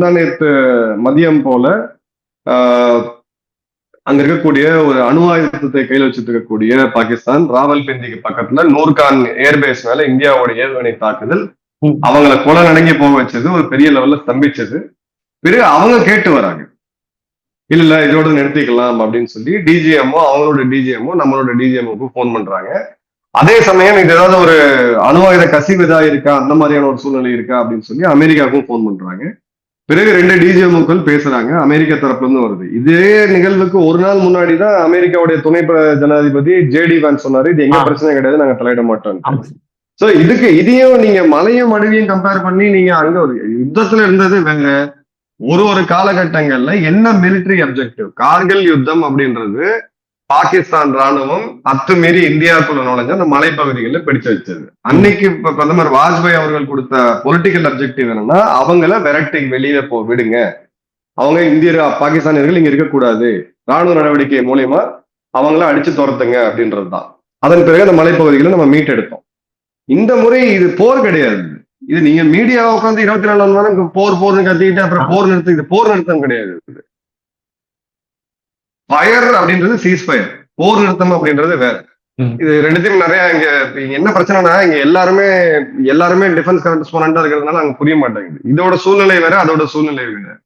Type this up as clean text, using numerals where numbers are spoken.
நேற்று மதியம் போல அங்க இருக்கக்கூடிய ஒரு அணு ஆயுதத்தை கையில் வச்சுட்டு இருக்கக்கூடிய பாகிஸ்தான் ராவல்பிண்டிக்கு பக்கத்துல நூர்கான் ஏர்பேஸ் மேல இந்தியாவோட ஏவுகணை தாக்குதல் அவங்களை கொலை நடுங்கி போக வச்சது, ஒரு பெரிய லெவல்ல ஸ்தம்பிச்சது. பிறகு அவங்க கேட்டு வராங்க, இல்ல இதோட நிறுத்திக்கலாம் அப்படின்னு சொல்லி டிஜிஎம்ஓ அவங்களோட டிஜிஎம்ஓ நம்மளோட டிஜிஎம்ஓக்கு போன் பண்றாங்க. அதே சமயம் இது ஏதாவது ஒரு அணு ஆயுத கசிவுதா இருக்கா, அந்த மாதிரியான ஒரு சூழ்நிலை இருக்கா அப்படின்னு சொல்லி அமெரிக்காவுக்கும் போன் பண்றாங்க. பிறகு 2 டிஜிஎம்ஓக்கள் பேசுறாங்க, அமெரிக்கா தரப்புல இருந்து வருது. இதே நிகழ்வுக்கு ஒரு நாள் முன்னாடிதான் அமெரிக்காவுடைய துணை ஜனாதிபதி ஜேடி வான்ஸ் சொன்னாரு, இது எங்க பிரச்சனை கிடையாது, நாங்க தலையிட மாட்டோம். சோ இதையும் நீங்க மலையும் அடவியும் கம்பேர் பண்ணி நீங்க அங்க ஒரு யுத்தத்துல இருந்தது வேற. ஒரு காலகட்டங்கள்ல என்ன மிலிட்டரி அப்ஜெக்டிவ், கார்கில் யுத்தம் அப்படின்றது பாகிஸ்தான் ராணுவம் அத்துமீறி இந்தியாவுக்குள்ள நுழைஞ்ச அந்த மலைப்பகுதிகளில் பிடிச்சு வச்சது. அன்னைக்கு பிரதமர் வாஜ்பாய் அவர்கள் கொடுத்த பொலிட்டிக்கல் அப்ஜெக்டிவ் என்னன்னா, அவங்கள விரட்டி வெளியில விடுங்க, அவங்க பாகிஸ்தானியர்கள் இங்க இருக்கக்கூடாது, ராணுவ நடவடிக்கை மூலியமா அவங்கள அடிச்சு துரத்துங்க அப்படின்றதுதான். அதன் பிறகு அந்த மலைப்பகுதிகளை நம்ம மீட்டெடுத்தோம். இந்த முறை இது போர் கிடையாது. இது நீங்க மீடியாவை உட்காந்து 24 மணி நேரம் போர்னு கத்திக்கிட்டு அப்புறம் போர் நிறுத்தம், இது போர் நிறுத்தம் கிடையாது. ஃபயர் அப்படின்றது சீஸ் ஃபயர், போர் நிறுத்தம் அப்படின்றது வேற. இது ரெண்டுத்தையும் நிறைய இங்க என்ன பிரச்சனைனா, இங்க எல்லாருமே டிஃபென்ஸ் கரஸ்பாண்டா இருக்கிறதுனால அங்க புரிய மாட்டேங்குது. இதோட சூழ்நிலை வேற, அதோட சூழ்நிலை வேற.